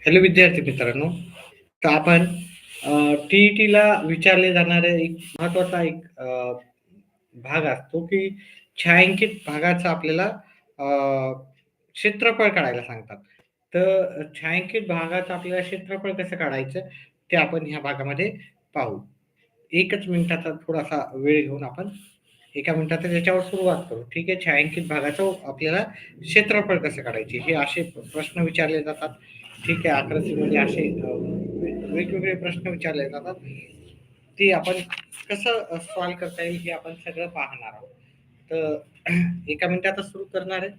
Hello विद्यार्थी मित्रांनो, तर आपण टी-ई-टीला विचारले जाणारे एक महत्त्वाचा भाग असतो, की छायांकित भागाचं आपल्याला अ, क्षेत्रफळ काढायला सांगतात. तर छायांकित भागाचं आपल्याला क्षेत्रफळ कसं काढायचं, ते आपण ह्या भागामध्ये पाहू. 1च मिनिटाचा थोडासा वेळ घेऊन आपण 1 मिनिटात त्याच्यावर सुरुवात करू. ठीक आहे. छायांकित भागाचं आपल्याला क्षेत्रफळ कसं काढायचे, हे असे प्रश्न विचारले जातात. ठीक आहे. आकृतीमध्ये असे वेगवेगळे प्रश्न विचारले जातात. ते आपण कसं सॉल्व्ह करता येईल हे आपण सगळं पाहणार आहोत. तर 1 मिनिटातच सुरू करणार आहे.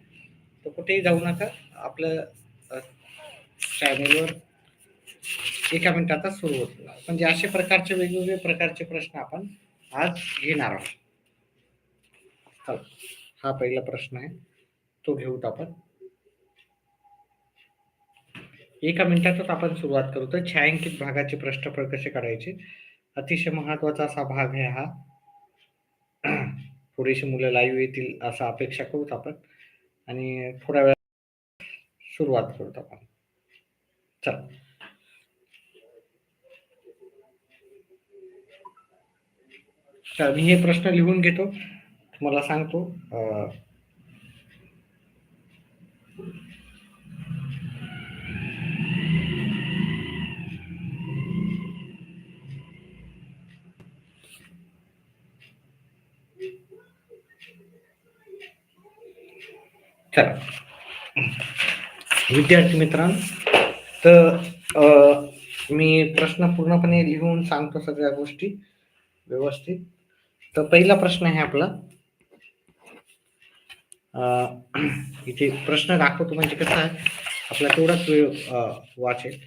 तर कुठेही जाऊ नका. आपलं चॅनेलवर 1 मिनिटातच सुरू होतं. म्हणजे असे प्रकारचे वेगवेगळे प्रकारचे प्रश्न आपण आज घेणार आहोत. चला, हा पहिला प्रश्न आहे. तो घेऊत आपण. 1 मिनिटातच आपण सुरुवात करू. तर छायांकित भागाचे प्रश्नफळ कसे काढायचे? अतिशय महत्त्वाचा असा भाग आहे हा. थोडीशी मुलं लाईव्ह येतील असं अपेक्षा करूत आपण आणि थोड्या वेळात सुरुवात करूत आपण. चला. तर मी हे प्रश्न लिहून घेतो. तुम्हाला सांगतो. चला. विद्यार्थी मित्रांनो, तर मी प्रश्न पूर्णपणे लिहून सांगतो सगळ्या गोष्टी व्यवस्थित. तर पहिला प्रश्न आहे आपला. इथे प्रश्न दाखवतो म्हणजे कसं आहे, आपला तेवढाच वेळ वाचेल,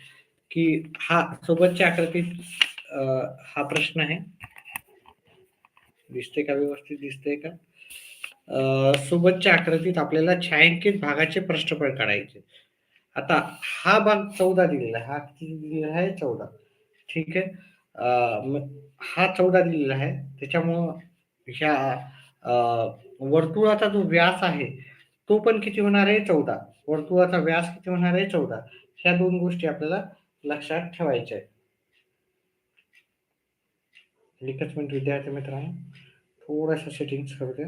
की हा सोबतच्या आकृतीत हा प्रश्न आहे. दिसते का? व्यवस्थित दिसतंय का? सोबतच्या आकृतीत आपल्याला छायांकित भागाचे प्रक्षेपण काढायचे. आता हा भाग 14 दिलेला आहे. हा किती दिलेला आहे? 14. ठीक आहे. मग हा 14 दिलेला आहे. त्याच्यामुळं ह्या अ, वर्तुळाचा जो व्यास आहे, तो पण किती होणार आहे? 14. वर्तुळाचा व्यास किती होणार आहे? 14. ह्या 2 गोष्टी आपल्याला लक्षात ठेवायच्या आहेत. एकच मिनिट विद्यार्थी मित्रांनो, थोडंसं सेटिंग्स करू द्या.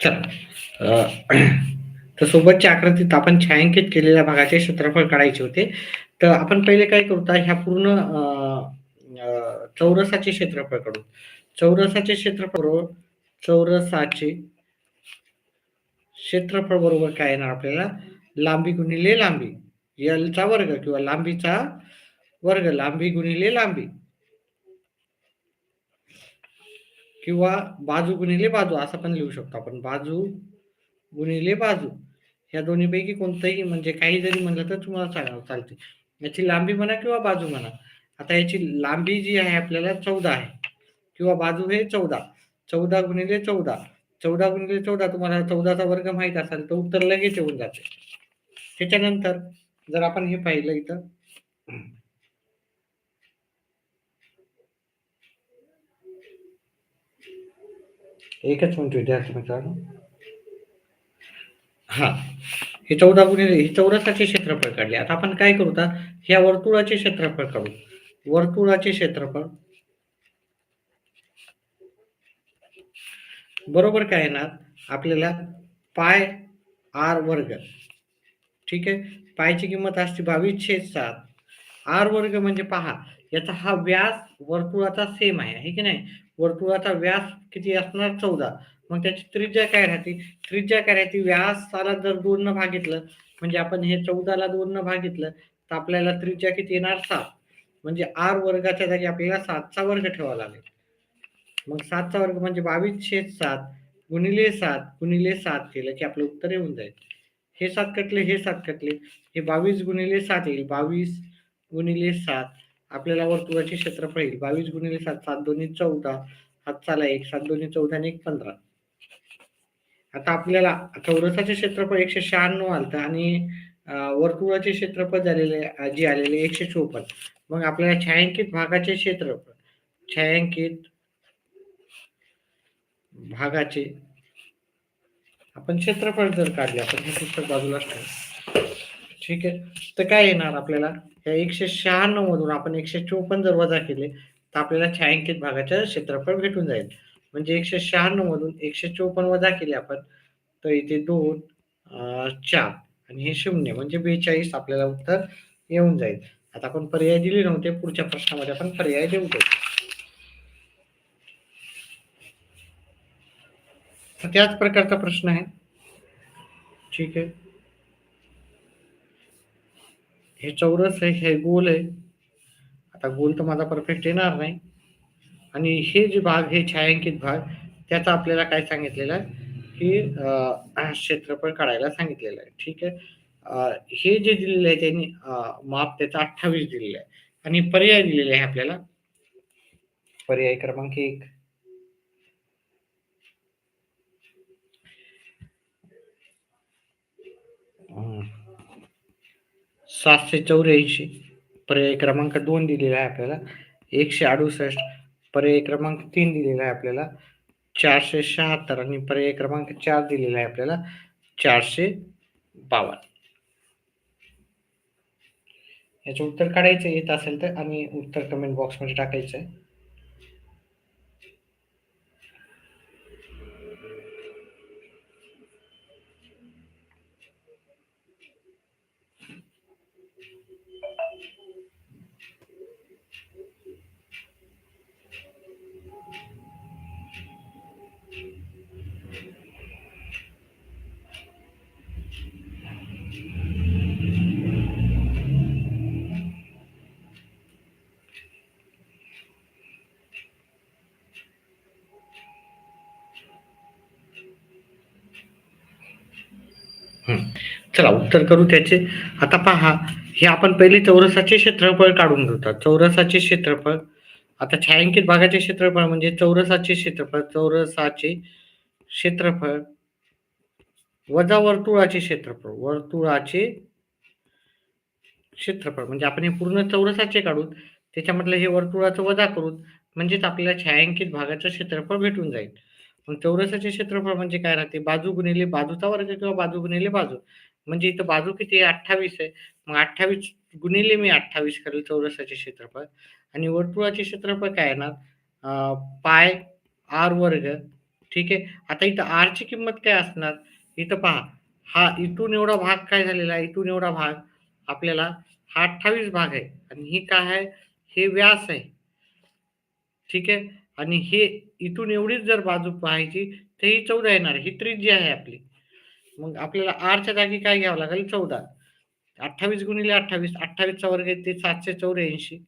चला. तर सोबतच्या आकृतीत आपण छायांकित केलेल्या भागाचे क्षेत्रफळ काढायचे होते. तर आपण पहिले काय करू, तर ह्या पूर्ण चौरसाचे क्षेत्रफळ काढू. चौरसाचे क्षेत्रफळ चौरसाचे क्षेत्रफळ बरोबर काय येणार आपल्याला? लांबी गुणिले लांबी. एलचा वर्ग किंवा लांबीचा वर्ग. लांबी गुणिले लांबी. किंवा बाजू गुणिले बाजू असं पण लिहू शकतो आपण. बाजू गुणिले बाजू. ह्या दोन्हीपैकी कोणतंही म्हणजे काही जरी म्हणलं तर तुम्हाला चालते. याची लांबी म्हणा किंवा बाजू म्हणा. आता याची लांबी जी आहे आपल्याला 14 आहे किंवा बाजू हे 14. 14 गुणिले 14. 14 गुणिले 14 तुम्हाला 14चा वर्ग माहीत असेल तर उत्तर लगेच येऊन जाते. त्याच्यानंतर जर आपण हे पाहिलं इथं, एकच मिनिट विद्यार्थी मित्रांनो. हा, हे 14 गुणिले हे चौरसाचे क्षेत्रफळ काढले. आता आपण काय करू, आता ह्या वर्तुळाचे क्षेत्रफळ काढू. वर्तुळाचे क्षेत्रफळ बरोबर काय येणार आपल्याला? पाय आर वर्ग. ठीक आहे. पायची किंमत असते 22/7. आर वर्ग म्हणजे पहा, याचा हा व्यास वर्तुळाचा सेम आहे की नाही? वर्तुळाचा व्यास किती असणार? 14. मग त्याची त्रिज्या काय राहते? त्रिज्या काय राहते? व्यासाला जर 2 न भागितलं, म्हणजे आपण हे 14 ला 2 न भागितलं, तर आपल्याला त्रिज्या किती येणार? 7. म्हणजे आर वर्गाच्या जागी आपल्याला 7चा वर्ग ठेवावा लागेल. मग 7चा वर्ग म्हणजे 22/7 गुणिले 7 गुणिले 7 केलं की आपलं उत्तर येऊन जाईल. हे 7 कटले, हे 7 कटले. हे 22 गुणिले 7 येईल. 22 गुणिले 7 आपल्याला वर्तुळाचे क्षेत्रफळ येईल. 22 गुणिले 7, 7 दोन्ही 14. हात चाला 1, 7 दोन्ही 14 आणि 1 15. आता आपल्याला चौरसाचे क्षेत्रफळ 196 आलतं आणि वर्तुळाचे क्षेत्रफळ जे आलेले 154. मग आपल्याला छायांकित भागाचे क्षेत्रफळ, छायांकित भागाचे आपण क्षेत्रफळ जर काढले, आपण हे पुस्तक बाजूलाच ठेवू. ठीक आहे. तर काय येणार आपल्याला, या 196 मधून आपण 154 जर वजा केले, तर आपल्याला छायांकित भागाचं क्षेत्रफळ भेटून जाईल. म्हणजे 196 मधून 154 वजा केले आपण, तर इथे 2, 4 आणि हे 0 म्हणजे 42 आपल्याला उत्तर येऊन जाईल. आता आपण पर्याय दिले नव्हते, पुढच्या प्रश्नामध्ये आपण पर्याय देऊ. तर त्याच प्रकारचा प्रश्न आहे. ठीक आहे. हे चौरस आहे, हे गोल आहे. आता गोल तर माझा परफेक्ट येणार नाही. आणि हे जे भाग, हे छायांकित भाग, त्याचा आपल्याला काय सांगितलेलं आहे की क्षेत्रफळ काढायला सांगितलेलं आहे. ठीक आहे. हे जे दिलेलं आहे त्यांनी माप त्याचा 28 दिलेलं आहे आणि पर्याय दिलेले आहे आपल्याला. पर्याय क्रमांक 1, 784. पर्याय क्रमांक 2 दिलेला आहे आपल्याला 168. पर्याय क्रमांक 3 दिलेला आहे आपल्याला 476 आणि पर्याय क्रमांक 4 दिलेला आहे आपल्याला 452. याचं उत्तर काढायचं येत असेल तर, आणि उत्तर कमेंट बॉक्समध्ये टाकायचं आहे. चला उत्तर करू त्याचे. आता पहा, हे आपण पहिले चौरसाचे क्षेत्रफळ काढून घेतात. चौरसाचे क्षेत्रफळ, आता छायांकित भागाचे क्षेत्रफळ म्हणजे चौरसाचे क्षेत्रफळ, चौरसाचे क्षेत्रफळ वजा वर्तुळाचे क्षेत्रफळ, वर्तुळाचे क्षेत्रफळ म्हणजे आपण हे पूर्ण चौरसाचे काढून त्याच्यामधलं हे वर्तुळाचं वजा करून म्हणजेच आपल्याला छायांकित भागाचं क्षेत्रफळ भेटून जाईल. मग चौरसाचे क्षेत्रफळ म्हणजे काय राहते, बाजू गुणिले बाजूचा वर्ग किंवा बाजू गुणिले बाजू. म्हणजे इथं बाजू किती आहे, 28 आहे. मग 28 गुणिले मी 28 करेल चौरसाचे क्षेत्रफळ, आणि वर्तुळाचे क्षेत्रफळ काय येणार, पाय आर वर्ग. ठीक आहे. आता इथं आर ची किंमत काय असणार, इथं पहा, हा इथून एवढा भाग काय झालेला आहे, इथून एवढा भाग आपल्याला हा 28 भाग आहे आणि ही काय आहे, हे व्यास आहे. ठीक आहे. आणि हे इथून एवढीच जर बाजू पाहायची तर ही 14 येणार, ही त्रिज्या आहे आपली. मग आपल्याला आरच्या जागी काय घ्यावं लागेल, 14. 28 गुणिले 28, 28 चा वर्ग येते 784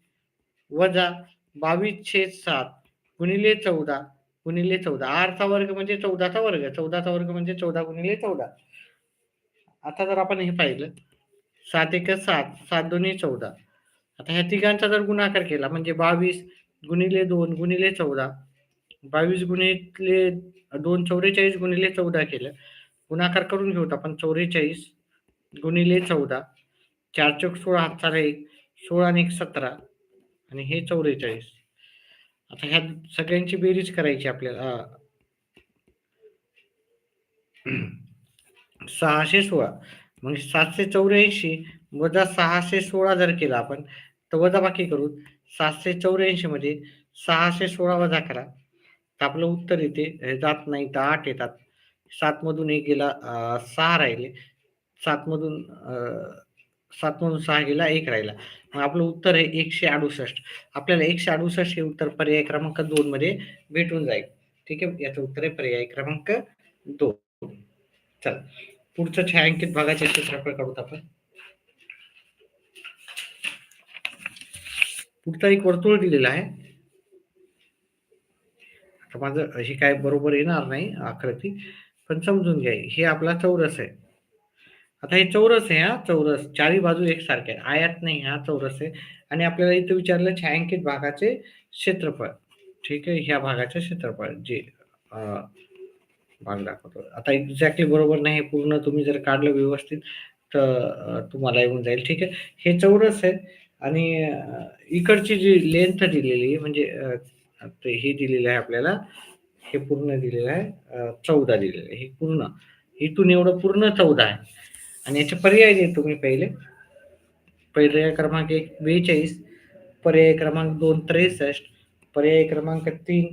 वजा 22/7 गुणिले 14 गुणिले 14. आर चा वर्ग म्हणजे 14 चा वर्ग, 14 चा वर्ग म्हणजे 14 गुणिले 14. आता जर आपण हे पाहिलं, 7 एक 7, 7 दोन्ही 14. आता ह्या तिघांचा जर गुणाकार केला म्हणजे 22 गुणिले 2 गुणिले 14, 22 गुणिले 2 44 गुणिले 14 केलं. गुणाकार करून घेऊत आपण, 44 गुणिले 14, 4 चोक 16, हातचा 1, 16 आणि 1 17 आणि हे 44. आता ह्या सगळ्यांची बेरीज करायची आपल्याला. 616 म्हणजे 784 वजा 616 जर केला आपण, तर वजाबाकी करू. 784 मध्ये 616 वजा करा, तर आपलं उत्तर येते, जात नाही तर 8 येतात. 7 मधून 1 गेला, 6 राहिले. 7 मधून 6 गेला, 1 राहिला. मग आपलं उत्तर आहे 168. आपल्याला 168 हे उत्तर पर्याय क्रमांक 2 मध्ये भेटून जाईल. ठीक आहे. याचं उत्तर आहे पर्याय क्रमांक 2. चला पुढचं छायांकित भागाचे क्षेत्रफळ काढूत आपण. पुढचा एक वर्तुळ दिलेला आहे. आता माझं हे काय बरोबर येणार नाही आकृती, पण समजून घ्या. हे आपला चौरस आहे. आता हे चौरस आहे, हा चौरस चारी बाजू एकसारखे आहे, आयत नाही, हा चौरस आहे. आणि आपल्याला इथं विचारलं छायांकित भागाचे क्षेत्रफळ. ठीक आहे. ह्या भागाचे क्षेत्रफळ जे भाग दाखवतो. आता एक्झॅक्टली बरोबर नाही, हे पूर्ण तुम्ही जर काढलं व्यवस्थित तर तुम्हाला येऊन जाईल. ठीक आहे. हे चौरस आहे आणि इकडची जी लेंथ दिलेली आहे म्हणजे ते हे दिलेलं आहे आपल्याला, हे पूर्ण दिलेलं आहे 14 दिलेलं आहे. हे पूर्ण इथून एवढं पूर्ण 14 आहे आणि याचे पर्याय देतो मी पहिले. पर्याय क्रमांक 1 42, पर्याय क्रमांक 2 63, पर्याय क्रमांक 3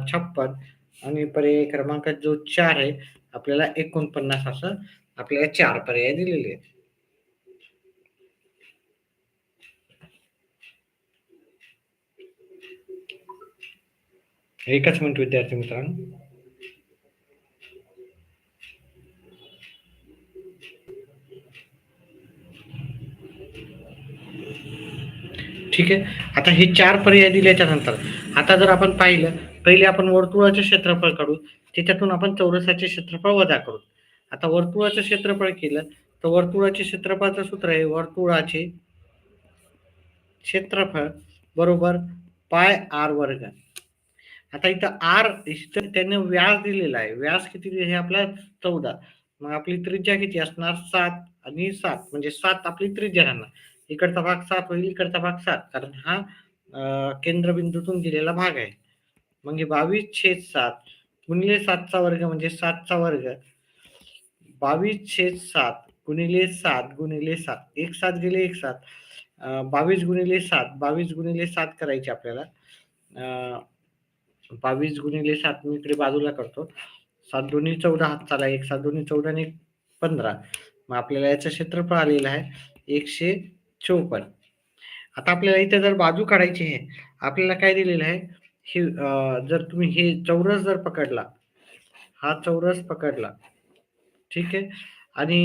56 आणि पर्याय क्रमांक जो 4 आहे आपल्याला 49 असं आपल्याला 4 पर्याय दिलेले आहेत. एकच मिनिट विद्यार्थी मित्रांनो. ठीक आहे. आता हे 4 पर्याय दिल्याच्या नंतर आता जर आपण पाहिलं, पहिले आपण वर्तुळाचे क्षेत्रफळ काढू, त्याच्यातून आपण चौरसाचे क्षेत्रफळ वजा करू. आता वर्तुळाचं क्षेत्रफळ केलं, तर वर्तुळाचे क्षेत्रफळाचं सूत्र आहे वर्तुळाचे क्षेत्रफळ बरोबर पाय आर वर्ग. आता इथं आर त्याने व्यास दिलेला आहे. व्यास किती दिले हे आपला 14. मग आपली त्रिज्या किती असणार 7 आणि 7 म्हणजे 7 आपली त्रिज्या राहणार. इकडचा भाग 7 होईल, इकडचा भाग 7 कारण हा केंद्रबिंदूतून दिलेला भाग आहे. मग हे 22/7 गुणिले 7चा वर्ग म्हणजे 7चा वर्ग 22/7 गुणिले 7 गुणिले 7 एक 7 गेले एक 7 22 गुणिले 7 22 गुणिले 7 करायचे आपल्याला. 22 गुणिले 7 मी इकडे बाजूला करतो. 7 दोन्ही 14 हातचाला 1 7 दोन्ही 14 आणि 15. मग आपल्याला याचं क्षेत्रफळ आलेलं आहे 154. आता आपल्याला इथे जर बाजू काढायची आहे, आपल्याला काय दिलेलं आहे, हे जर तुम्ही हे चौरस जर पकडला, हा चौरस पकडला, ठीक आहे. आणि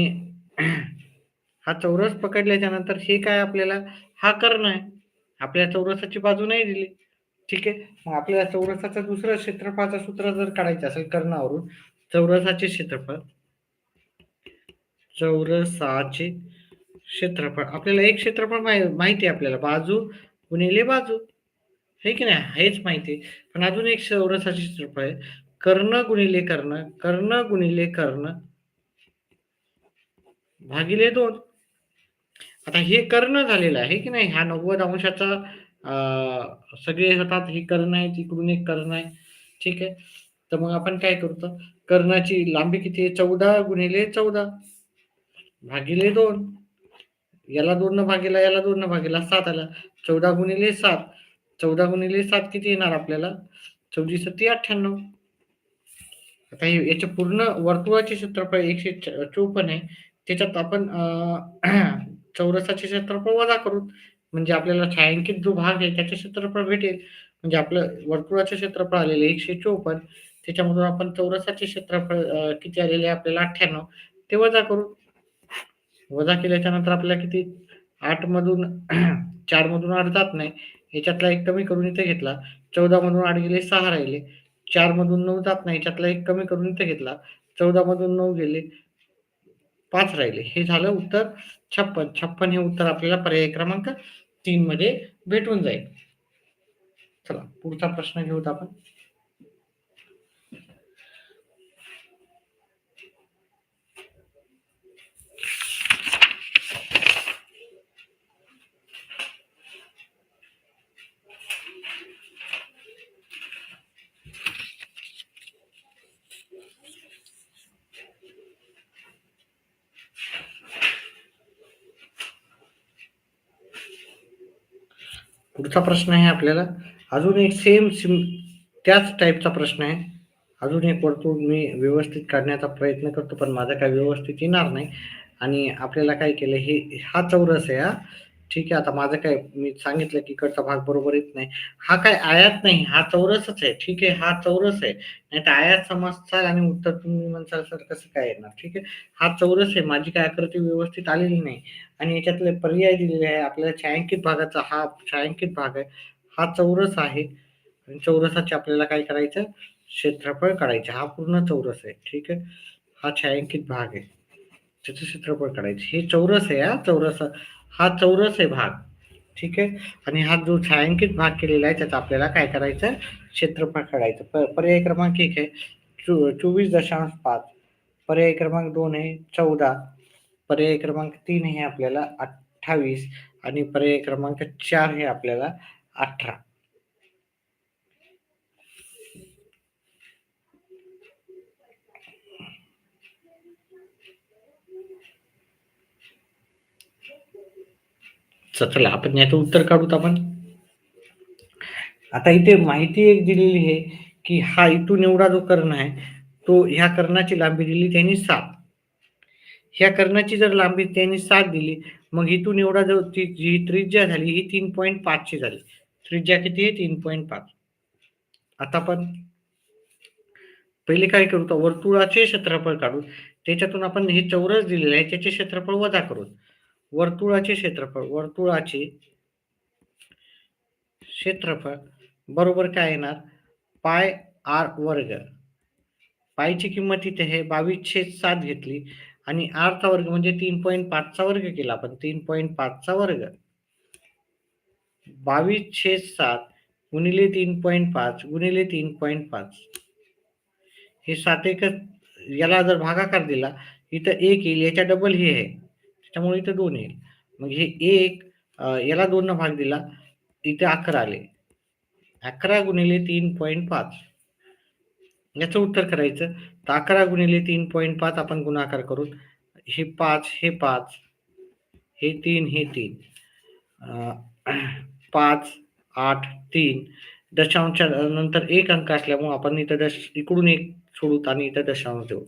हा चौरस पकडल्याच्या नंतर हे काय आपल्याला हा कर्ण आहे. आपल्या चौरसाची बाजू नाही दिली. ठीक आहे. मग आपल्याला चौरसाचं दुसरं क्षेत्रफळाचं सूत्र जर काढायचं असेल कर्णावरून, चौरसाचे क्षेत्रफळ, चौरसाचे क्षेत्रफळ आपल्याला एक क्षेत्रफळ माहिती आहे आपल्याला, बाजू गुणिले बाजू, हे की नाही, हेच माहिती आहे. पण अजून एक चौरसाचे क्षेत्रफळ आहे कर्ण गुणिले कर्ण, कर्ण गुणिले कर्ण भागिले 2. आता हे कर्ण झालेलं आहे की नाही, हा 90 अंशाचा सगळे होतात, ही कर्ण आहे, तिकडून एक कर्ण आहे. ठीक आहे. तर मग आपण काय करतो, कर्णाची लांबी किती आहे 14 गुणिले 14 भागिले 2. याला 2 न भागेला, याला 2 न भागेला 7 आला. 14 गुणिले 7, 14 गुणिले 7 किती येणार आपल्याला 14 98. आता हे याचे पूर्ण वर्तुळाचे क्षेत्रफळ 154 आहे. त्याच्यात आपण चौरसाचे क्षेत्रफळ वजा करू म्हणजे आपल्याला छायांकित जो भाग आहे त्याचे क्षेत्रफळ भेटेल. म्हणजे आपलं वर्तुळाचे क्षेत्रफळ आलेले 154, त्याच्यामधून आपण चौरसाचे क्षेत्रफळ किती आलेले आहे आपल्याला 98 ते वजा करू. वजा केल्याच्या नंतर आपल्याला किती 8 मधून 4 मधून 8 जात नाही. याच्यातला एक कमी करून इथे घेतला. 14 मधून 8 गेले 6 राहिले. 4 मधून 9 जात नाही. याच्यातला एक कमी करून इथे घेतला. 14 मधून 9 गेले 5 राहिले. हे झालं उत्तर 56. 56 हे उत्तर आपल्याला पर्याय क्रमांक 3 मध्ये भेटून जाईल. चला पुढचा प्रश्न घेऊत आपण. पुढचा प्रश्न आहे आपल्याला अजून एक त्याच टाईपचा प्रश्न आहे. अजून एक वर्तुळ मी व्यवस्थित काढण्याचा प्रयत्न करतो, पण माझं काही व्यवस्थित येणार नाही. आणि आपल्याला काय केलं, हे हा चौरस आहे हा. ठीक आहे. आता माझं काय मी सांगितलं की इकडचा भाग बरोबर येत नाही. हा काय आयात नाही, हा चौरसच आहे. ठीक आहे. हा चौरस आहे. नाहीतर आयात समजचाल आणि उत्तर तुम्ही म्हणसाल सर कसं काय येणार. ठीक आहे. हा चौरस आहे. माझी काय आकृती व्यवस्थित आलेली नाही. आणि याच्यातले पर्याय दिलेले आहे आपल्याला. छायांकित भागाचा हा छायांकित भाग आहे. हा चौरस आहे आणि चौरसाचे आपल्याला काय करायचं क्षेत्रफळ काढायचे. हा पूर्ण चौरस आहे. ठीक आहे. हा छायांकित भाग आहे, त्याचं क्षेत्रफळ काढायचे. हे चौरस आहे, हा चौरस आहे भाग. ठीक आहे. आणि हा जो छायांकित भाग केलेला आहे त्याचा आपल्याला काय करायचं क्षेत्रफळ काढायचं. पर्याय क्रमांक 1 आहे 24.5. पर्याय क्रमांक 2 आहे 14. पर्याय क्रमांक 3 हे आपल्याला 28 आणि पर्याय क्रमांक 4 हे आपल्याला 18. चला आपण याचं उत्तर काढूत आपण. आता इथे माहिती एक दिलेली आहे की हा इथून एवढा जो कर्ण आहे तो ह्या कर्णाची लांबी दिली त्यांनी 7. ह्या कर्णाची जर लांबी त्यांनी 7 दिली, मग इथून एवढा जो जी त्रिज्या झाली ही 3.5 ची झाली. त्रिज्या किती आहे? 3.5. आता आपण पहिले काय करू तर वर्तुळाचे क्षेत्रफळ काढू. त्याच्यातून आपण हे चौरस दिलेले आहे त्याचे क्षेत्रफळ वजा करू. वर्तुळाचे क्षेत्रफळ बरोबर काय येणार? पाय आर वर्ग. पायची किंमत इथे आहे 22/7 घेतली आणि आर चा वर्ग म्हणजे 3.5 चा वर्ग केला आपण. 3.5 चा वर्ग 22/7 गुणिले 3.5 गुणिले 3.5. हे 7 एकच याला जर भागाकार दिला इथं 1 येईल, याच्या डबल हे आहे त्याच्यामुळे इथं 2 येईल. मग हे 1 याला 2 न भाग दिला इथे 11 आले. 11 गुणिले 3.5 याचं उत्तर करायचं तर 11 गुणिले 3.5 आपण गुणाकार करू. हे 5 हे 5 हे 3 हे 3 5 8 3 दशांशा नंतर एक अंक असल्यामुळे आपण इथं इकडून एक सोडूत आणि इथं दशांश देऊ.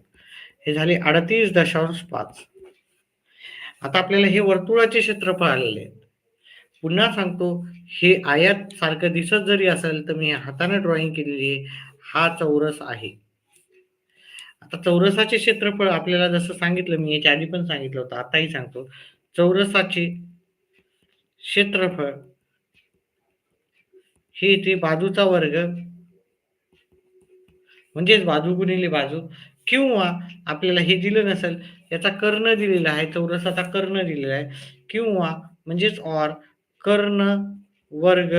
हे झाले 38.5. आता आपल्याला हे वर्तुळाचे क्षेत्रफळ आलेले आहे. पुन्हा सांगतो हे आयत सारखं दिसत जरी असेल तर मी हाताने ड्रॉइंग केलेली आहे. हा चौरस आहे. आता चौरसाचे क्षेत्रफळ आपल्याला जसं सांगितलं मी याच्या आधी पण सांगितलं होतं आताही सांगतो. चौरसाचे क्षेत्रफळ हे इथे बाजूचा वर्ग म्हणजेच बाजू गुणिले बाजू किंवा आपल्याला हे दिलं नसेल याचा कर्ण दिलेला आहे. चौरसाचा कर्ण दिलेला आहे किंवा म्हणजेच ऑर कर्ण वर्ग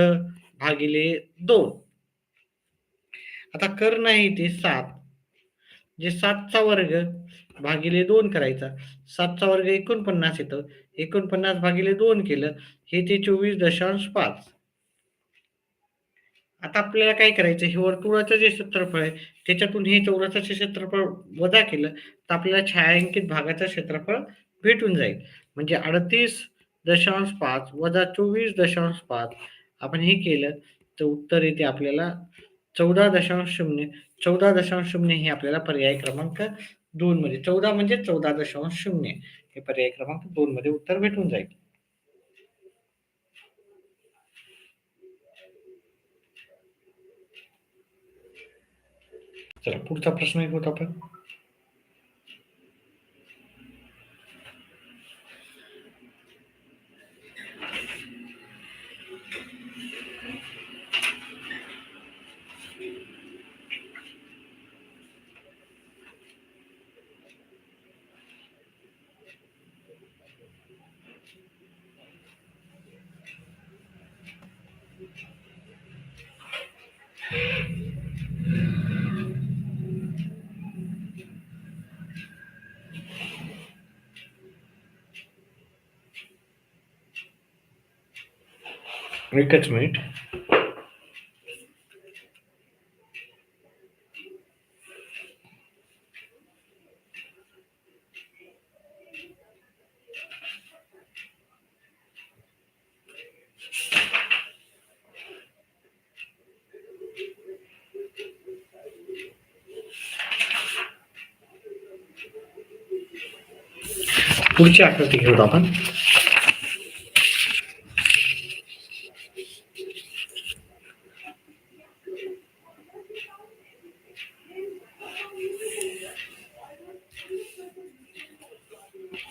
भागिले 2. आता कर्ण आहे इथे 7 जे 7 चा वर्ग भागिले 2 करायचा. 7 चा वर्ग 49 येतं. 49 भागिले 2 केलं हे ते 24.5. आता आपल्याला काय करायचं हे वर्तुळाचं जे क्षेत्रफळ आहे त्याच्यातून हे चौरसाचे क्षेत्रफळ वजा केलं तर आपल्याला छायांकित भागाचं क्षेत्रफळ भेटून जाईल. म्हणजे 38.5 वजा 24.5 आपण हे केलं तर उत्तर येते आपल्याला 14.0. 14.0 हे आपल्याला पर्याय क्रमांक 2 मध्ये 14 म्हणजे 14.0 हे पर्याय क्रमांक 2 मध्ये उत्तर भेटून जाईल. चला पुढचा प्रश्न घेऊत आपण. एकच मिनिट. पुढची आकृती घेऊत आपण.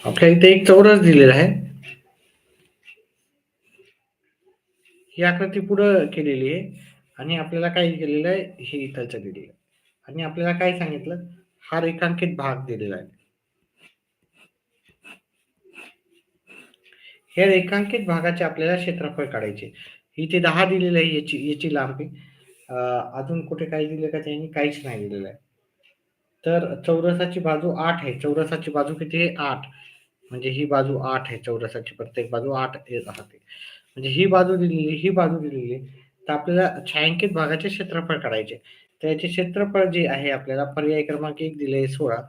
आपल्या इथे एक चौरस दिलेला आहे. ही आकृती पुढे केलेली आहे आणि आपल्याला काय केलेलं आहे हे इथलचं दिलेलं आहे आणि आपल्याला काय सांगितलं हा रेखांकित भाग दिलेला आहे. हे रेखांकित भागाचे आपल्याला क्षेत्रफळ काढायचे. इथे 10 दिलेलं आहे याची लांबी. अजून कुठे काय दिलं का त्यांनी काहीच नाही दिलेलं आहे. तर चौरसाची बाजू 8 आहे. चौरसाची बाजू किती आहे? 8. म्हणजे ही बाजू 8 आहे. चौरसाची प्रत्येक बाजू 8 येत राहते. म्हणजे ही बाजू दिलेली, ही बाजू दिलेली आहे. तर आपल्याला छायांकित भागाचे क्षेत्रफळ काढायचे. तर याचे क्षेत्रफळ जे आहे आपल्याला पर्याय क्रमांक 1 दिले आहे 16,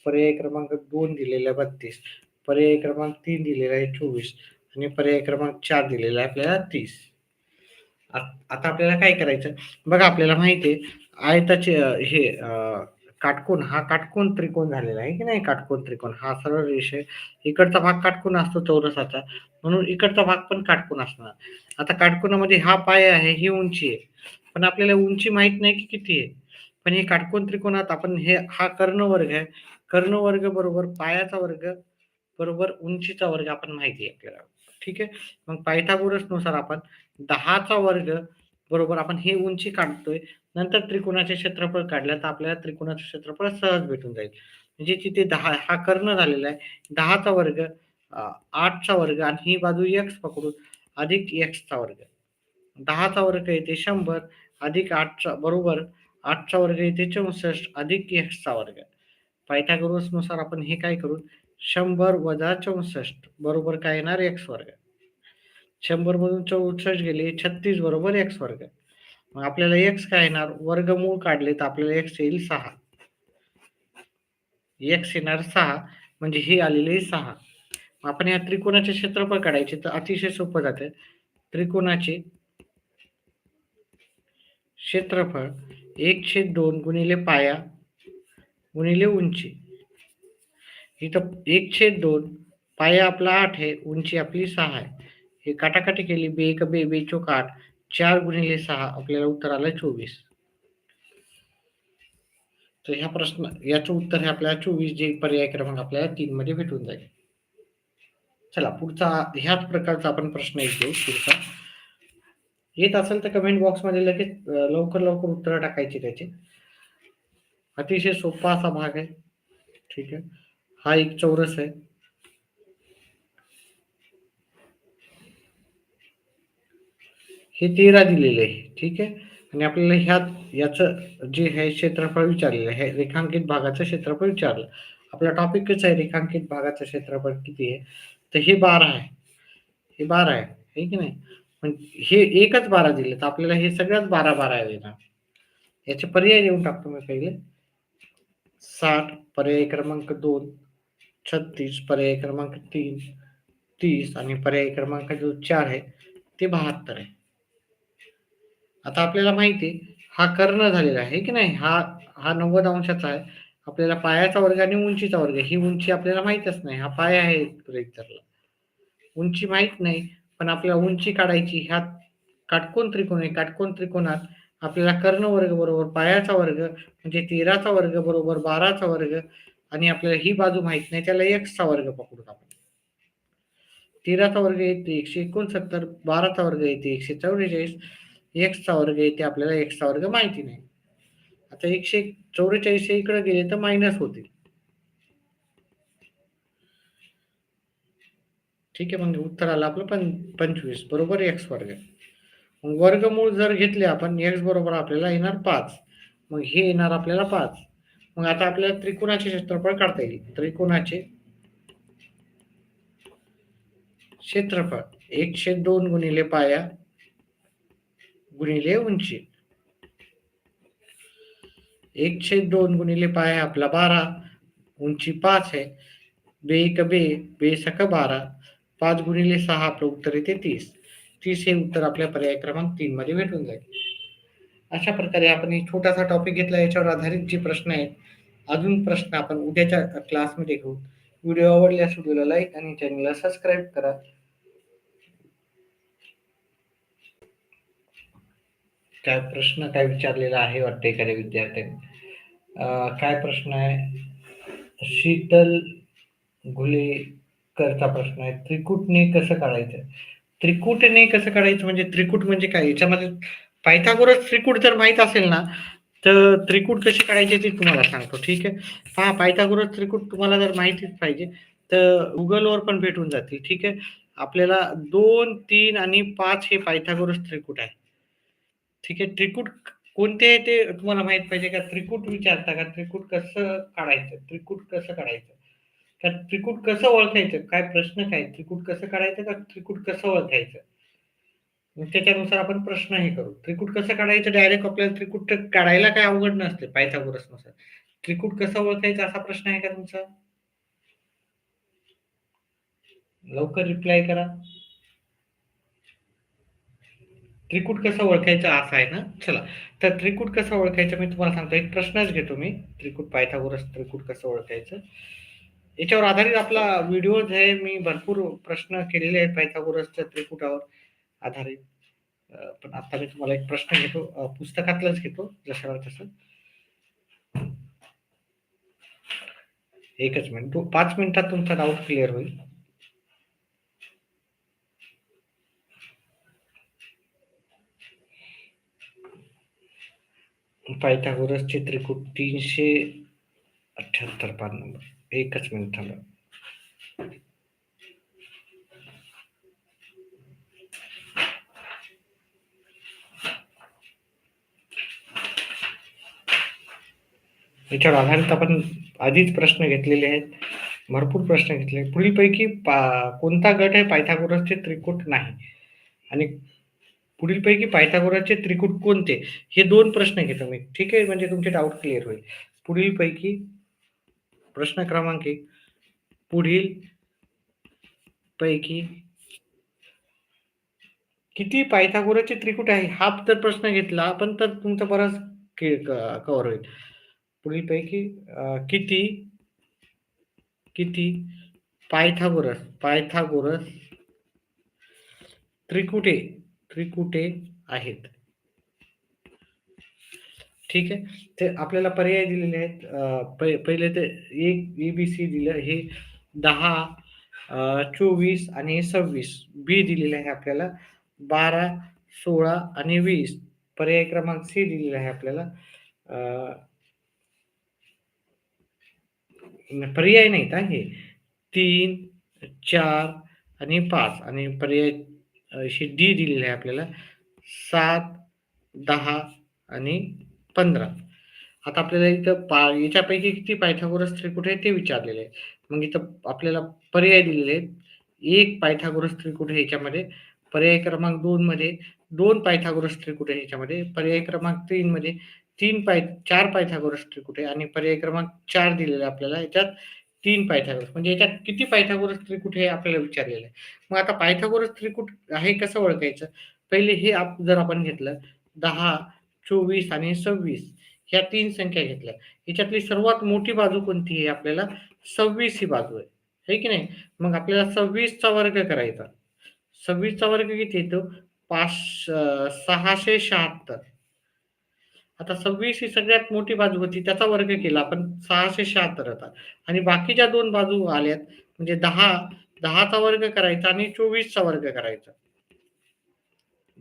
पर्याय क्रमांक 2 दिलेला आहे 32, पर्याय क्रमांक 3 दिलेला आहे 24 आणि पर्याय क्रमांक 4 दिलेला आहे आपल्याला 30. आता आपल्याला काय करायचं? बघा आपल्याला माहिती आहे आयताचे काटकोन हा काटकोन त्रिकोण झालेला आहे की नाही? काटकोन त्रिकोण हा सरळ रेष आहे. इकडचा भाग काटकोन असतो चौरसाचा, म्हणून इकडचा भाग पण काटकोन असणार. आता काटकोनामध्ये हा पाय आहे, ही उंची आहे. पण आपल्याला उंची माहित नाही की किती आहे. पण हे काटकोन त्रिकोणात आपण हा कर्णवर्ग आहे. कर्णवर्ग बरोबर पायाचा वर्ग बरोबर उंचीचा वर्ग आपण माहिती आहे आपल्याला. ठीक आहे. मग पायथागोरसनुसार आपण 10चा वर्ग बरोबर आपण ही उंची काढतोय. नंतर त्रिकोणाचे क्षेत्रफळ काढलं तर आपल्याला त्रिकोणाचे क्षेत्रफळ सहज भेटून जाईल. म्हणजे तिथे 10 हा कर्ण झालेला आहे. 10चा वर्ग 8चा वर्ग आणि ही बाजू x पकडून अधिक xचा वर्ग. 10चा वर्ग येते 100 अधिक 8चा बरोबर 8चा वर्ग येते 64 अधिक xचा वर्ग. पायथागोरसनुसार आपण हे काय करू 100 वजा 64 बरोबर काय येणार x वर्ग. 100 मधून 64 गेले 36 बरोबर x वर्ग. मग आपल्याला x काय येणार वर्गमूळ काढले तर आपल्याला x येईल 6. x येणार 6 म्हणजे हे आलेले आहे 6. आपण या त्रिकोणाचे क्षेत्रफळ काढायचे तर अतिशय सोपं जातं. त्रिकोणाचे क्षेत्रफळ 1/2 गुणिले पाया गुणिले उंची. इथं 1/2 पाया आपला 8 आहे, उंची आपली 6 आहे. हे काटाकाटी केली बे एक बे बे चोक 8 4 गुणिले 6 आपल्याला उत्तर आलं 24. तर ह्या प्रश्न याचं उत्तर हे आपल्याला 24 जे पर्याय क्रमांक आपल्याला 3 मध्ये भेटून जाईल. चला पुढचा ह्याच प्रकारचा आपण प्रश्न घेऊ पुढचा. येत असेल तर कमेंट बॉक्समध्ये लगेच लवकर उत्तर टाकायची त्याची. अतिशय सोपा असा भाग आहे. ठीक आहे. हा एक चौरस आहे. हे 13 दिलेले आहे. ठीक आहे. आणि आपल्याला याचं जे आहे क्षेत्रफळ विचारलेलं आहे. रेखांकित भागाचं क्षेत्रफळ विचारलं. आपला टॉपिकच आहे रेखांकित भागाचं क्षेत्रफळ किती आहे? तर हे 12 आहे. हे 12 आहे. आहे की नाही? पण हे एकच 12 दिले तर आपल्याला हे सगळ्याच 12 देणार. याचे पर्याय देऊन टाकतो मी पहिले. 60 पर्याय क्रमांक 2, 36 पर्याय क्रमांक 3, 30 आणि पर्याय क्रमांक जो 4 आहे ते 72 आहे. आता आपल्याला माहिती आहे हा कर्ण झालेला आहे की नाही? हा 90 अंशाचा आहे. आपल्याला पायाचा वर्ग आणि उंचीचा वर्ग. ही उंची आपल्याला माहीतच नाही. हा पाय आहे गृहीत उंची माहित नाही, पण आपल्याला उंची काढायची. ह्यात काटकोन त्रिकोण आहे. काटकोन त्रिकोणात आपल्याला कर्ण वर्ग बरोबर पायाचा वर्ग म्हणजे 13चा वर्ग बरोबर 12चा वर्ग आणि आपल्याला ही बाजू माहित नाही त्याला x चा वर्ग पकडून आपण. 13चा वर्ग येते 169, 12चा वर्ग येते 144, x चा वर्ग येते आपल्याला x चा वर्ग माहिती नाही. आता 144 इकडे गेले तर मायनस होतील. ठीक आहे. म्हणजे उत्तर आलं आपलं 25 बरोबर x वर्ग. मग वर्गमूळ जर घेतले आपण x बरोबर आपल्याला येणार 5. मग हे येणार आपल्याला 5. मग आता आपल्याला त्रिकोणाचे क्षेत्रफळ काढता येईल. त्रिकोणाचे क्षेत्रफळ 1/2 गुणिले पाया गुणिले उंची. 1/2 गुणिले पाया आपला 12, उंची 5 आहे. बे एक बे, बे सक 12, 5 गुणिले 6 आपलं उत्तर येते 30. 30 हे उत्तर आपल्या पर्याय क्रमांक 3 मध्ये भेटून जाईल. अशा प्रकारे आपण एक छोटासा टॉपिक घेतला. याच्यावर आधारित जे प्रश्न आहेत अजून प्रश्न आपण उद्याच्या क्लासमध्ये घेऊ. व्हिडिओ आवडल्यास व्हिडिओला लाईक आणि चॅनलला सबस्क्राईब करा. काय विचारलेला आहे वाटतं एखाद्या विद्यार्थ्याने. काय प्रश्न आहे? शीतल घुलेकरचा प्रश्न आहे. त्रिकूटने कसं काढायचं? त्रिकूटने कसं काढायचं म्हणजे त्रिकूट म्हणजे काय? याच्यामध्ये पायथागोरस त्रिकूट जर माहित असेल ना तर त्रिकूट कसे काढायचे ते तुम्हाला सांगतो. ठीक आहे. पहा पायथागोरस त्रिकूट तुम्हाला जर माहितीच पाहिजे तर गुगलवर पण भेटून जातील. ठीक आहे. आपल्याला 2, 3 आणि 5 हे पायथागोरस त्रिकूट आहे. ठीक आहे. त्रिकूट कोणते ते तुम्हाला माहित पाहिजे का? त्रिकूट विचारता का? त्रिकूट कसं काढायचं? त्रिकूट कसं काढायचं? का त्रिकूट कसं ओळखायचं? काय प्रश्न काय? त्रिकूट कसं काढायचं का त्रिकूट कसं ओळखायचं? मग त्याच्यानुसार आपण प्रश्न हे करू. त्रिकूट कसं काढायचं? डायरेक्ट आपल्याला त्रिकूट तर काढायला काही अवघड नसते पायथागोरसनुसार. त्रिकूट कसं ओळखायचं असा प्रश्न आहे का तुमचा? लवकर रिप्लाय करा. त्रिकूट कसं ओळखायचं असं आहे ना? चला. तर त्रिकूट कसं ओळखायचं मी तुम्हाला सांगतो. एक प्रश्नच घेतो मी. त्रिकूट पायथागोरस त्रिकूट कसं ओळखायचं? याच्यावर आधारित आपला व्हिडिओज आहे. मी भरपूर प्रश्न केलेले आहेत पायथागोरसच्या त्रिकुटावर आधारित. पण आता मी तुम्हाला एक प्रश्न घेतो. पुस्तकातलाच घेतो जसं तसं. एकच मिनिट. 5 मिनिटात तुमचा डाऊट क्लिअर होईल. पायथागोरसचे त्रिकूट 378 पान नंबर. एकच मिनिट थांबा. याच्यावर आधारित आपण आधीच प्रश्न घेतलेले आहेत. भरपूर प्रश्न घेतले. पुढीलपैकी कोणता गट आहे पायथागोरसचे त्रिकूट नाही? आणि पुढीलपैकी पायथागोरसचे त्रिकूट कोणते? हे 2 प्रश्न घेतो मी. ठीक आहे? म्हणजे तुमचे डाऊट क्लिअर होईल. पुढीलपैकी प्रश्न क्रमांक 1 पुढील पैकी किती पायथागोरसचे त्रिकूट आहे? हा जर प्रश्न घेतला आपण तर तुमचा बराच कव्हर होईल. पुढीलपैकी किती किती पायथागोरस त्रिकुटे त्रिकुटे आहेत? ठीक आहे. ते आपल्याला पर्याय दिलेले आहेत. पहिले ते 1 ए-बी-सी दिलं. हे 10, 24 आणि 26 बी दिलेलं आहे आपल्याला. 12, 16 आणि 20 पर्याय क्रमांक सी दिलेला आहे आपल्याला. अ, पर्याय नाहीत हां हे. 3, 4 आणि 5 आणि पर्याय हे डी दिलेलं आहे आपल्याला. 7, 10 आणि 15. आता आपल्याला इथं याच्यापैकी किती पायथागोरस त्रिकुट आहे ते विचारलेलं आहे. मग इथं आपल्याला पर्याय दिलेले आहेत. 1 पायथागोरस त्रिकुट आहे ह्याच्यामध्ये. पर्याय क्रमांक 2 मध्ये 2 पायथागोरस त्रिकुट आहे ह्याच्यामध्ये. पर्याय क्रमांक 3 मध्ये 4 पायथागोरस त्रिकुट आहे आणि पर्याय क्रमांक 4 दिलेला आहे आपल्याला ह्याच्यात 3 पायथागोरस. म्हणजे ह्याच्यात किती पायथागोरस त्रिकुट हे आपल्याला विचारलेलं आहे. मग आता पायथागोरस त्रिकुट आहे कसं ओळखायचं? पहिले हे जर आपण घेतलं 10, 24 आणि 26 ह्या 3 संख्या घेतल्या. ह्याच्यातली सर्वात मोठी बाजू कोणती आहे? आपल्याला 26 ही बाजू आहे. आहे की नाही? मग आपल्याला 26 चा वर्ग करायचा. 26 चा वर्ग किती येतो? 676. आता 26 ही सगळ्यात मोठी बाजू होती. त्याचा वर्ग केला आपण 676 होता आणि बाकीच्या 2 बाजू आल्यात म्हणजे 10 चा वर्ग करायचा आणि 24 चा वर्ग करायचा.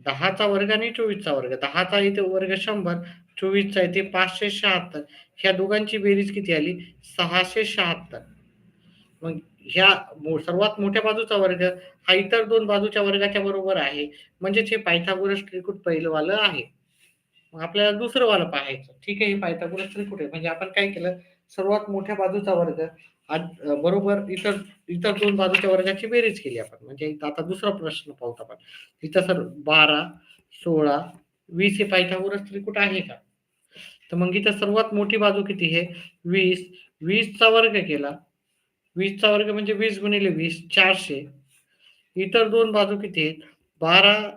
10 चा वर्ग आणि 24 चा वर्ग. 10 चा इथे वर्ग 100, 24 चा इथे 576. ह्या दोघांची बेरीज किती आली? 676. मग ह्या सर्वात मोठ्या बाजूचा वर्ग हा इतर 2 बाजूच्या वर्गाच्या बरोबर आहे. म्हणजेच हे पायथागोरस त्रिकूट पहिलंवालं आहे. मग आपल्याला दुसरं वालं पाहायचं. ठीक आहे, हे पायथागोरस त्रिकूट आहे. म्हणजे आपण काय केलं, सर्वात मोठ्या बाजूचा वर्ग बरोबर इतर इतर 2 बाजूच्या वर्गाची बेरीज केली आपण. म्हणजे इथं आता दुसरा प्रश्न पाहूत आपण. इथं सर 12, 16, 20 हे पायथागोरस त्रिकूट आहे का? तर मग इथं सर्वात मोठी बाजू किती आहे? 20. 20 चा वर्ग केला. 20 चा वर्ग म्हणजे 20 गुणिले 20 400. इतर 2 बाजू किती आहेत? 12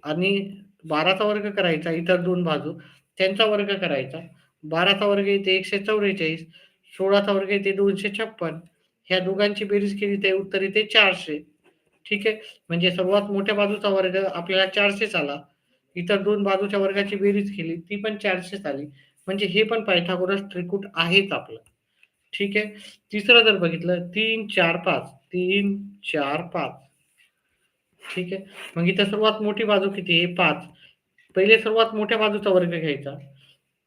आणि 12चा वर्ग करायचा इतर 2 बाजू, त्यांचा वर्ग करायचा. 12चा वर्ग येते 144, 16चा वर्ग येते 256. ह्या दोघांची बेरीज केली तर उत्तर येते 400. ठीक आहे. म्हणजे सर्वात मोठ्या बाजूचा वर्ग आपल्याला 400 आला. इतर 2 बाजूच्या वर्गाची बेरीज केली ती पण 400 आली. म्हणजे हे पण पायथागोरस त्रिकूट आहेच आपलं. ठीक आहे. तिसरं जर बघितलं 3, 4, 5. 3, 4, 5. ठीक आहे. मग इथं सर्वात मोठी बाजू किती आहे? 5. पहिले सर्वात मोठ्या बाजूचा वर्ग घ्यायचा.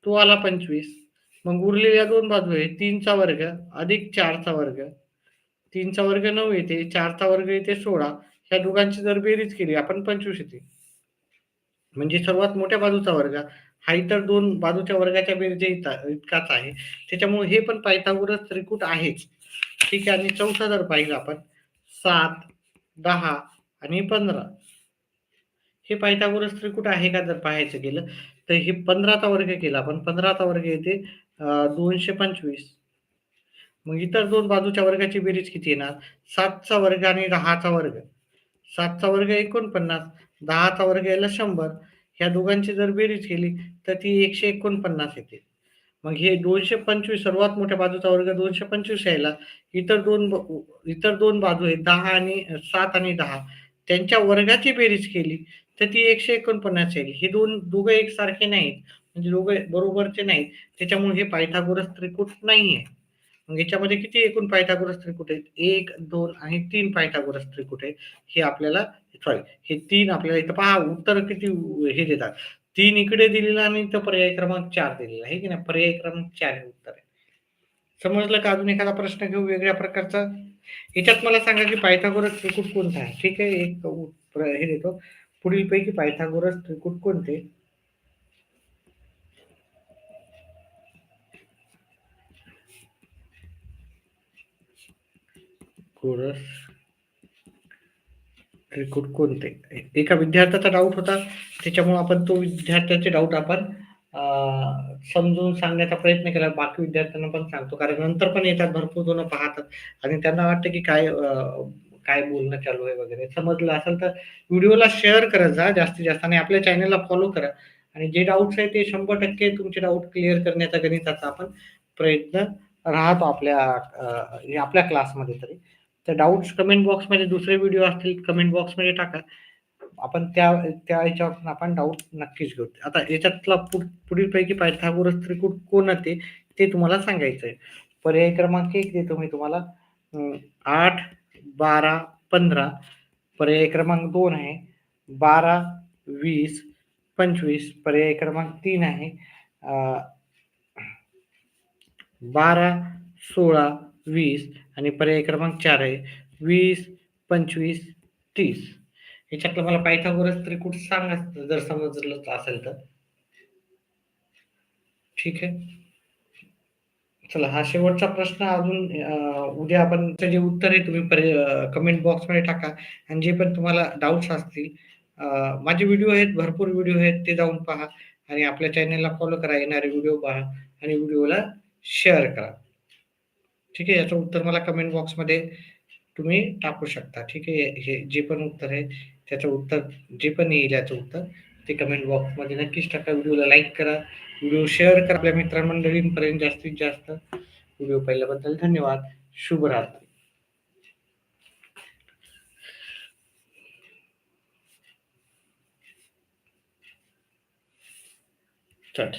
तो आला 25. मग उरलेल्या 2 बाजू आहेत. 3 चा वर्ग अधिक 4 चा वर्ग. 3 चा वर्ग 9 येते. 4 चा वर्ग येते 16. ह्या दोघांची जर बेरीज केली आपण 25 येते. म्हणजे सर्वात मोठ्या बाजूचा वर्ग हा इतर दोन बाजूच्या वर्गाच्या बेरजे इतकाच आहे. त्याच्यामुळे हे पण पायथागोरस त्रिकूट आहेच. ठीक आहे. आणि चौथा जर पाहिलं आपण 7, 10 आणि 15 हे पायथागोरस त्रिकूट आहे का जर पाहायचं गेलं, तर हे 15चा वर्ग केला आपण 15चा वर्ग येते 225. मग इतर दोन बाजूच्या वर्गाची बेरीज किती येणार? 7चा वर्ग आणि 10चा वर्ग. 7चा वर्ग 49, 10चा वर्ग यायला 100. ह्या दोघांची जर बेरीज केली तर ती 149 येते. मग हे 225 सर्वात मोठ्या बाजूचा वर्ग 225 यायला इतर दोन बाजू आहेत 10 आणि 7 आणि 10 त्यांच्या वर्गाची बेरीज केली तर ती 149 येईल. हे दोघं एकसारखे नाहीत. म्हणजे दोघं बरोबरचे नाहीत. त्याच्यामुळे हे पायथागोरस त्रिकूट नाहीये. मग याच्यामध्ये किती एकूण पायथागोरस त्रिकूट आहेत? 1, 2 आणि 3 पायथागोरस त्रिकूट आहेत. हे आपल्याला सॉरी हे 3 आपल्याला इथं पहा उत्तर किती हे देतात. 3 इकडे दिलेलं आणि इथं पर्याय क्रमांक 4 दिलेला आहे की नाही? पर्याय क्रमांक 4 हे उत्तर आहे. समजलं का? अजून एखादा प्रश्न घेऊ वेगळ्या प्रकारचा? याच्यात मला सांगा की पायथागोरस त्रिकूट कोणता आहे? ठीक आहे. एक हे देतो. पुढीलपैकी पायथागोरस त्रिकूट कोणते? गोरस त्रिकूट कोणते? एका विद्यार्थ्याचा डाऊट होता. त्याच्यामुळे आपण तो विद्यार्थ्याचे डाऊट आपण समजून सांगण्याचा प्रयत्न केला. बाकी विद्यार्थ्यांना पण सांगतो. कारण नंतर पण येतात भरपूर जण पाहतात आणि त्यांना वाटतं की काय बोलणं चालू आहे वगैरे. समजलं असेल तर व्हिडिओला शेअर करत जा जास्तीत जास्त आणि आपल्या चॅनलला फॉलो करा. आणि जे डाउट्स आहेत ते 100% तुमचे डाऊट क्लिअर करण्याचा गणिताचा आपण प्रयत्न राहतो आपल्या क्लासमध्ये तरी. तर डाउट्स कमेंट बॉक्समध्ये दुसरे व्हिडिओ असतील कमेंट बॉक्समध्ये टाका. आपण त्या ह्याच्यावरून आपण डाऊट नक्कीच घेऊ. आता याच्यातला पुढीलपैकी पायथागोरस त्रिकूट कोणते ते तुम्हाला सांगायचं आहे. पर्याय क्रमांक 1 देतो मी तुम्हाला 8, 12, 15. पर्याय क्रमांक 2 आहे 12, 20, 25. पर्याय क्रमांक 3 आहे 12, 16, 20 आणि पर्याय क्रमांक 4 आहे 20, 25, 30. ह्याच्यातलं मला पायथागोरस त्रिकूट सांगा जर समजलं असेल तर. ठीक आहे. चला हा शेवटचा प्रश्न अजून उद्या आपण जे उत्तर आहे तुम्ही कमेंट बॉक्समध्ये टाका आणि जे पण तुम्हाला डाउट्स असतील माझे व्हिडिओ आहेत भरपूर व्हिडिओ आहेत ते जाऊन पहा आणि आपल्या चॅनलला फॉलो करा येणारे व्हिडिओ पहा आणि व्हिडिओला शेअर करा. ठीक आहे. याचं उत्तर मला कमेंट बॉक्समध्ये तुम्ही टाकू शकता. ठीक आहे. हे जे पण उत्तर आहे त्याचं उत्तर जे पण येईल याचं उत्तर ते कमेंट बॉक्समध्ये नक्कीच टाका. व्हिडिओला लाईक करा, व्हिडिओ शेअर करा आपल्या मित्रमंडळींपर्यंत जास्तीत जास्त. व्हिडिओ पाहिल्याबद्दल धन्यवाद. शुभरात्री. चल.